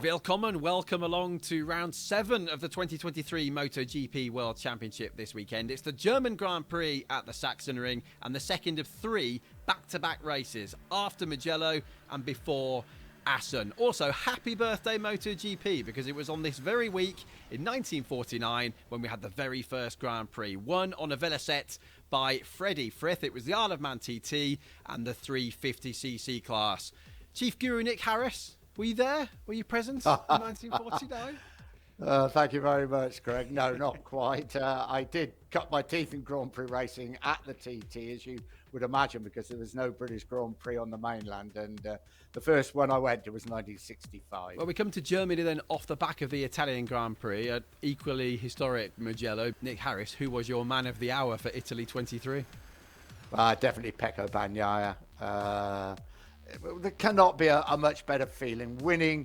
Willkommen, welcome along to round 7 of the 2023 MotoGP World Championship this weekend. It's the German Grand Prix at the Sachsenring and the second of 3 back-to-back races after Mugello and before Assen. Also, happy birthday MotoGP, because it was on this very week in 1949 when we had the very first Grand Prix, won on a Velocette by Freddie Frith. It was the Isle of Man TT and the 350cc class. Chief Guru Nick Harris, were you there? Were you present in 1949? Thank you very much, Greg. No, not quite. I did cut my teeth in Grand Prix racing at the TT, as you would imagine, because there was no British Grand Prix on the mainland. And the first one I went to was 1965. Well, we come to Germany then off the back of the Italian Grand Prix, an equally historic Mugello. Nick Harris, who was your man of the hour for Italy 23? Definitely Pecco Bagnaia. There cannot be a much better feeling winning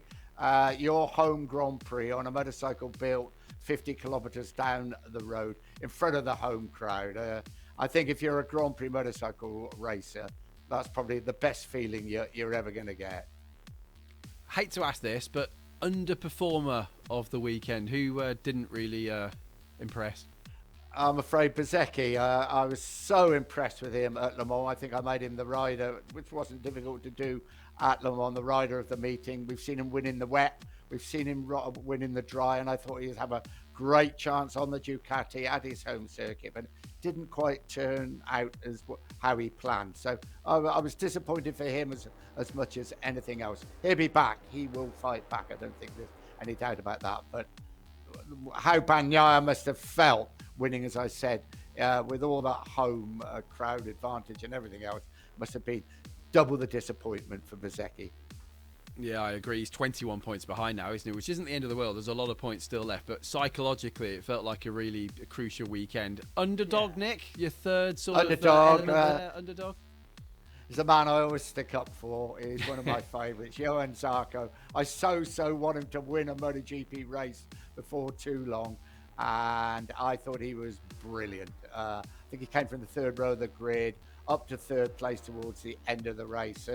your home Grand Prix on a motorcycle built 50 kilometers down the road in front of the home crowd. I think if you're a Grand Prix motorcycle racer, that's probably the best feeling you're ever going to get. Hate to ask this, but underperformer of the weekend, who didn't really impress? I'm afraid Bezzecchi. I was so impressed with him at Le Mans. I think I made him the rider, which wasn't difficult to do at Le Mans, the rider of the meeting. We've seen him win in the wet. We've seen him win in the dry, and I thought he'd have a great chance on the Ducati at his home circuit, but didn't quite turn out as how he planned. So I was disappointed for him as much as anything else. He'll be back. He will fight back. I don't think there's any doubt about that. But how Bagnaia must have felt winning, as I said, with all that home crowd advantage and everything else, must have been double the disappointment for Bezzecchi. Yeah, I agree. He's 21 points behind now, isn't he? Which isn't the end of the world. There's a lot of points still left, but psychologically, it felt like a really crucial weekend. Underdog, yeah. Nick, your third sort underdog, of underdog. He's a man I always stick up for. He's one of my favourites, Johann Zarco. I so want him to win a MotoGP race before too long, and I thought he was brilliant. I think he came from the third row of the grid up to third place towards the end of the race.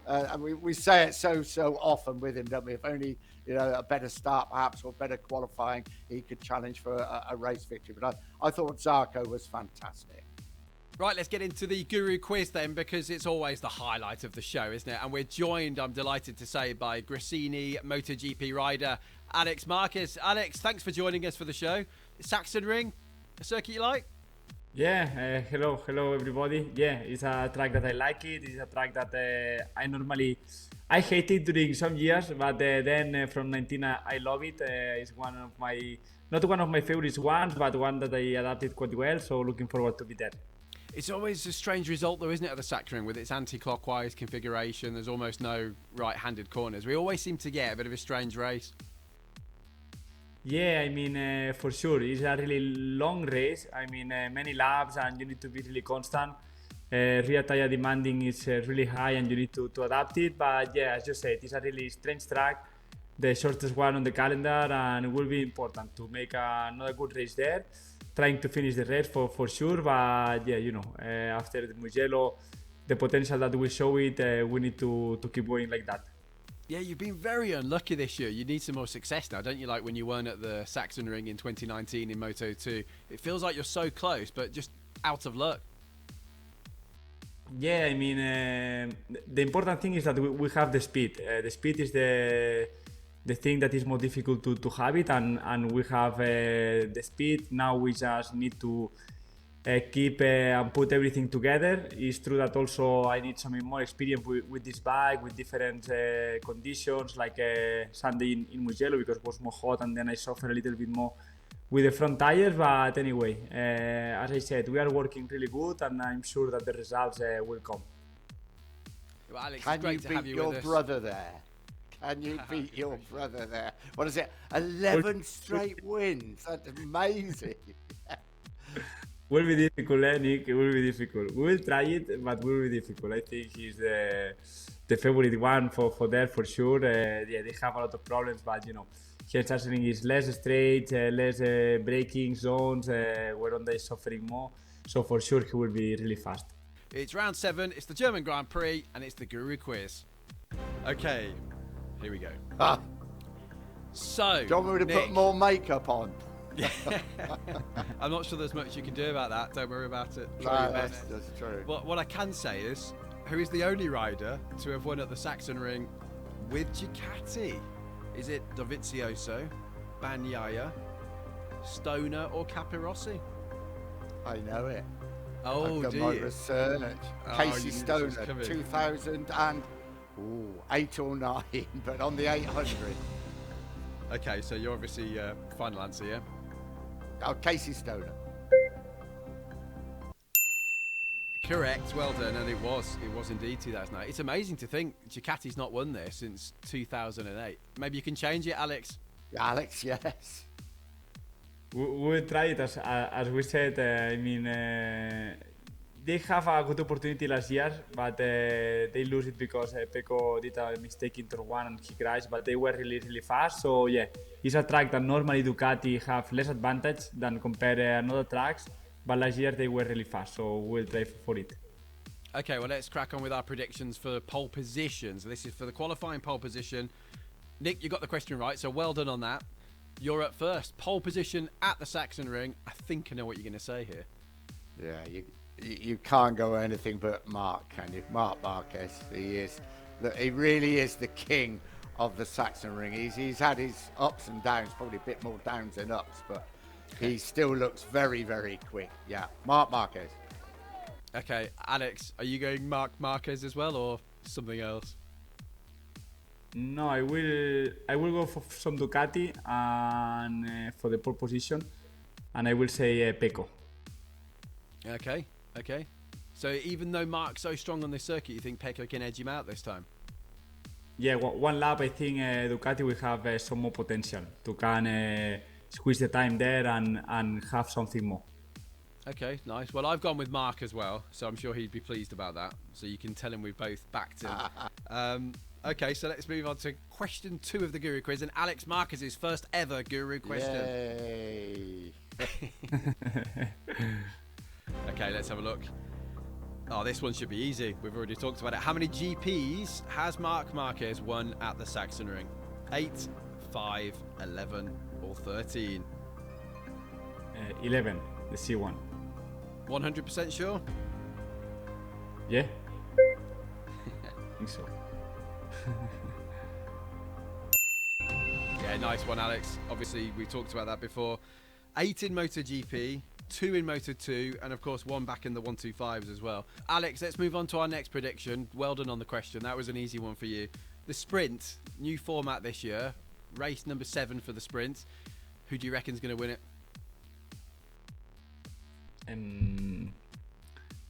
And we say it so often with him, don't we? If only a better start perhaps, or better qualifying, he could challenge for a race victory. But I thought Zarco was fantastic. Right, let's get into the Guru quiz then, because it's always the highlight of the show, isn't it? And we're joined, I'm delighted to say, by Gresini MotoGP rider Alex Marquez. Alex, thanks for joining us for the show. Sachsenring, a circuit you like? Yeah, hello everybody. Yeah, it's a track that I like it. It's a track that I hate it during some years, but then from 19 I love it. It's not one of my favorites ones, but one that I adapted quite well. So looking forward to be there. It's always a strange result though, isn't it, at the Sachsenring with its anti-clockwise configuration. There's almost no right-handed corners. We always seem to get a bit of a strange race. Yeah, I mean, for sure, it's a really long race. I mean, many laps, and you need to be really constant. Rear tire demanding is really high, and you need to adapt it. But yeah, as you said, it's a really strange track, the shortest one on the calendar, and it will be important to make another good race there. Trying to finish the race for sure. But yeah, after the Mugello, the potential that we show it, we need to keep going like that. Yeah, you've been very unlucky this year. You need some more success now, don't you? Like when you weren't at the Sachsenring in 2019 in Moto2. It feels like you're so close, but just out of luck. Yeah, I mean, the important thing is that we have the speed. The speed is the thing that is more difficult to have it, and we have the speed. Now we just need to keep and put everything together. It's true that also I need some more experience with this bike, with different conditions, like Sunday in Mugello, because it was more hot, and then I suffer a little bit more with the front tires. But anyway, as I said, we are working really good, and I'm sure that the results will come. Well, Alex, Can it's great you to have beat you your with us. brother there? Can you beat your brother there? What is it? 11 straight wins. That's amazing. Will be difficult, Nick. It will be difficult. We will try it, but will be difficult. I think he's the favorite one for there for sure. Yeah, they have a lot of problems, but here Sachsenring is less straight, less braking zones, where Honda is suffering more. So for sure he will be really fast. It's round 7. It's the German Grand Prix, and it's the Guru quiz. Okay, here we go. So, do you want me to Nick, put more makeup on? I'm not sure there's much you can do about that. Don't worry about it. No, Try your best. that's true. What I can say is, who is the only rider to have won at the Sachsenring with Ducati? Is it Dovizioso, Bagnaia, Stoner, or Capirossi? I know it. Oh, I've done do my you? research. Oh, Casey you knew this was Stoner, coming. 2008 or 9, but on the 800. Okay, so you're obviously final answer, yeah? Oh, Casey Stoner. Correct, well done, and it was indeed 2008. It's amazing to think Ducati's not won this since 2008. Maybe you can change it, Alex. Alex, yes. We will try it as we said. They have a good opportunity last year, but they lose it because Pecco did a mistake in turn 1 and he crashed. But they were really fast. So yeah, it's a track that normally Ducati have less advantage than compare another tracks. But last year they were really fast, so we'll try for it. Okay, well, let's crack on with our predictions for pole positions. This is for the qualifying pole position. Nick, you got the question right, so well done on that. You're up first. Pole position at the Sachsenring. I think I know what you're going to say here. Yeah, you can't go anything but Mark, can you? Mark Marquez. He really is the king of the Sachsenring. He's had his ups and downs, probably a bit more downs than ups, but he still looks very quick. Yeah, Mark Marquez. Okay, Alex, are you going Marc Marquez as well, or something else? No, I will go for some Ducati and for the pole position, and I will say Pecco. Okay. So even though Mark's so strong on this circuit, you think Pecco can edge him out this time? Yeah, one lap I think Ducati will have some more potential to can squeeze the time there and have something more. Okay, nice. Well, I've gone with Mark as well, so I'm sure he'd be pleased about that. So you can tell him we've both backed him. Okay, so let's move on to question 2 of the Guru Quiz, and Alex Marquez's first ever Guru question. Yay. Okay, let's have a look. Oh, this one should be easy. We've already talked about it. How many GPs has Marc Marquez won at the Sachsenring? 8, 5, 11, or 13? 11, the C1. 100% sure? Yeah? I think so. Yeah, nice one, Alex. Obviously, we talked about that before. 8 in MotoGP, 2 in Moto2, and of course 1 back in the 125s as well. Alex, let's move on to our next prediction. Well done on the question. That was an easy one for you. The sprint, new format this year. Race number 7 for the sprint. Who do you reckon is going to win it?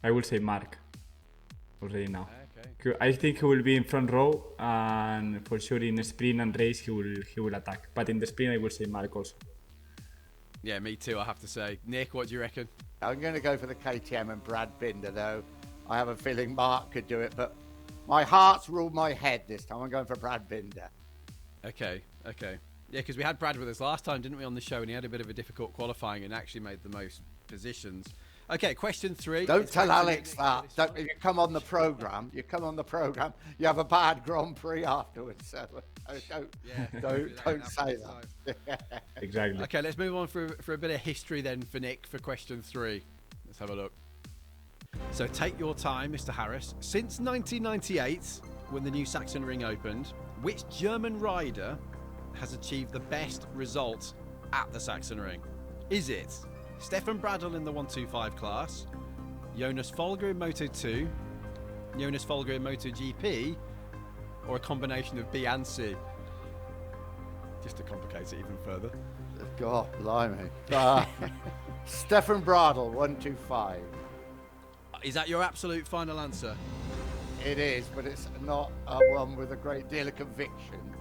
I will say Mark already now. Okay. I think he will be in front row, and for sure in sprint and race he will attack. But in the sprint I will say Mark also. Yeah, me too, I have to say. Nick, what do you reckon? I'm going to go for the KTM and Brad Binder, though. I have a feeling Mark could do it, but my heart's ruled my head this time. I'm going for Brad Binder. Okay. Yeah, because we had Brad with us last time, didn't we, on the show, and he had a bit of a difficult qualifying and actually made the most positions. Okay, question 3. Don't tell Alex that. If you come on the program, you have a bad Grand Prix afterwards. So don't say that. Exactly. Okay, let's move on for a bit of history then for Nick for question 3. Let's have a look. So take your time, Mr. Harris. Since 1998, when the new Sachsenring opened, which German rider has achieved the best result at the Sachsenring? Is it Stefan Bradl in the 125 class, Jonas Folger in Moto2, Jonas Folger in MotoGP, or a combination of B and C? Just to complicate it even further. God, blimey. Stefan Bradl, 125. Is that your absolute final answer? It is, but it's not one with a great deal of conviction.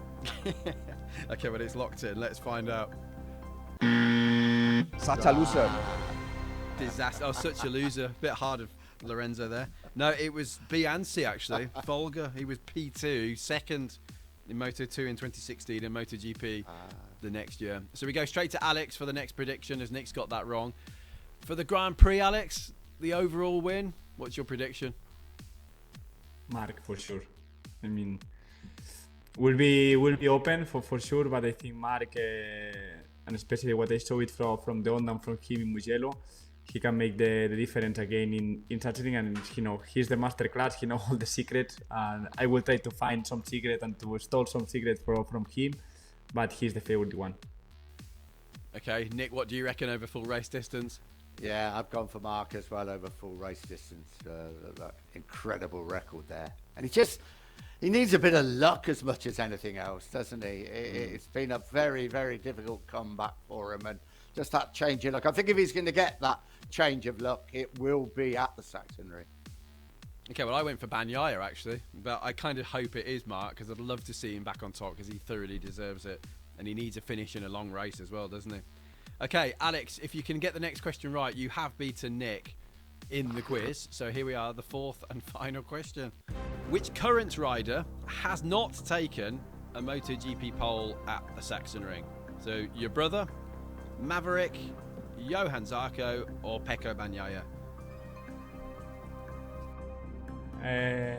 Okay, but it's locked in. Let's find out. Such a loser. Disaster. Oh, such a loser. Bit hard of Lorenzo there. No, it was B and C actually. Folger, he was P2, second in Moto2 in 2016 and MotoGP the next year. So we go straight to Alex for the next prediction, as Nick's got that wrong. For the Grand Prix, Alex, the overall win, what's your prediction? Mark for sure. I mean, will be open for sure. But I think Mark, and especially what I saw it from the on and from him in Mugello, he can make the difference again in such a thing. And he's the master class. He knows all the secrets, and I will try to find some secret and to steal some secret from him. But he's the favorite one. Okay, Nick, what do you reckon over full race distance? Yeah, I've gone for Mark as well over full race distance. That incredible record there. And he needs a bit of luck as much as anything else, doesn't he? It's been a very, very difficult comeback for him. And just that change of luck. I think if he's going to get that change of luck, it will be at the Saxonry. Okay, well, I went for Bagnaia, actually. But I kind of hope it is Mark, because I'd love to see him back on top, because he thoroughly deserves it. And he needs a finish in a long race as well, doesn't he? Okay, Alex, if you can get the next question right, you have beaten Nick in the quiz. So here we are, the fourth and final question. Which current rider has not taken a MotoGP pole at the Sachsenring? So your brother, Maverick, Johan Zarco, or Pecco Bagnaia? I'm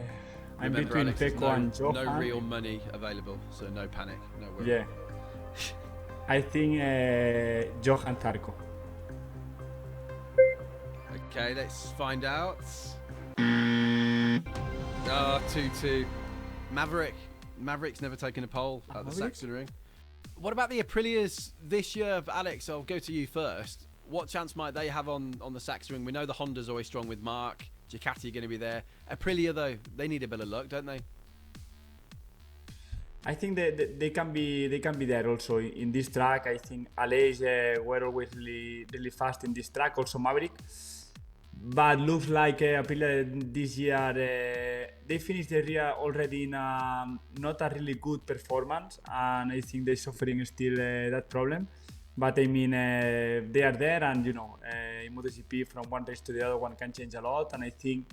Remember, between Alex, Pecco and Johan. no real money available, so no panic, no worry. Yeah. I think Johan Zarco. Okay, let's find out. 2-2. Maverick's never taken a pole at the Sachsenring. What about the Aprilias this year? Alex, I'll go to you first. What chance might they have on the Sachsenring? We know the Honda's always strong with Mark. Ducati are going to be there. Aprilia, though, they need a bit of luck, don't they? I think that they can be there also in this track. I think Alex were always really fast in this track. Also Maverick, but looks like Aprilia this year they finished the year already in not a really good performance, and I think they're suffering still that problem. But I mean they are there, and in MotoGP from one race to the other one can change a lot, and I think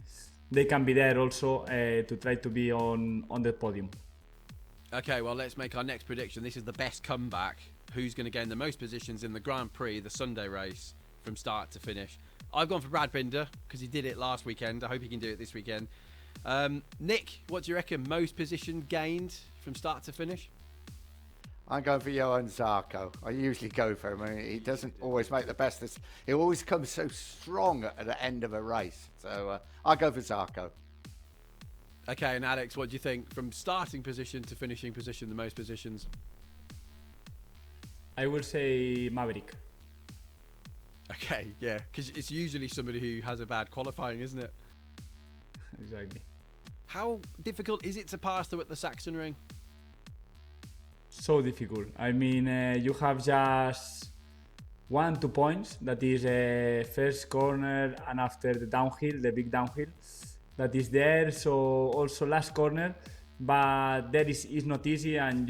they can be there also to try to be on the podium. Okay, well, let's make our next prediction. This is the best comeback. Who's going to gain the most positions in the Grand Prix, the Sunday race, from start to finish? I've gone for Brad Binder, because he did it last weekend. I hope he can do it this weekend. Nick, what do you reckon? Most position gained from start to finish? I'm going for Johan Zarco. I usually go for him. I mean, he doesn't always make the best. He always comes so strong at the end of a race. So I'll go for Zarco. Okay, and Alex, what do you think? From starting position to finishing position, the most positions? I will say Maverick. Okay, yeah, because it's usually somebody who has a bad qualifying, isn't it? Exactly. How difficult is it to pass through at the Sachsenring? So difficult. I mean, you have just 1-2 points. That is first corner and after the downhill, the big downhill. That is there. So also last corner, but that is not easy. And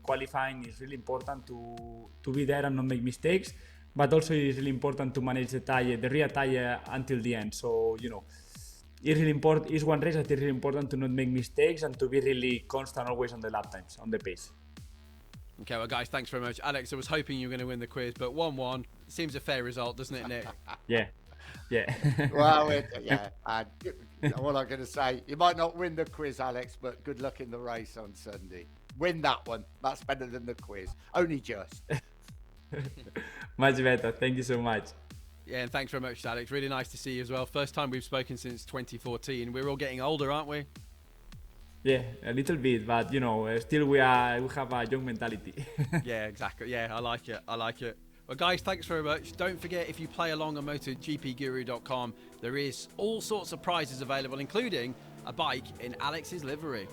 qualifying is really important to be there and not make mistakes. But also it is really important to manage the rear tire until the end. So it's really important. It's one race that is really important to not make mistakes and to be really constant always on the lap times, on the pace. Okay, well, guys, thanks very much. Alex, I was hoping you were going to win the quiz, but 1-1 seems a fair result, doesn't it, Nick? Yeah. Well, what I'm going to say, you might not win the quiz, Alex, but good luck in the race on Sunday. Win that one. That's better than the quiz. Only just. Much better. Thank you so much. Yeah, and thanks very much, Alex. Really nice to see you as well. First time we've spoken since 2014. We're all getting older, aren't we? Yeah, a little bit, but still we have a young mentality. Yeah, exactly. Yeah, I like it. Well, guys, thanks very much. Don't forget, if you play along on MotoGPGuru.com, there is all sorts of prizes available, including a bike in Alex's livery.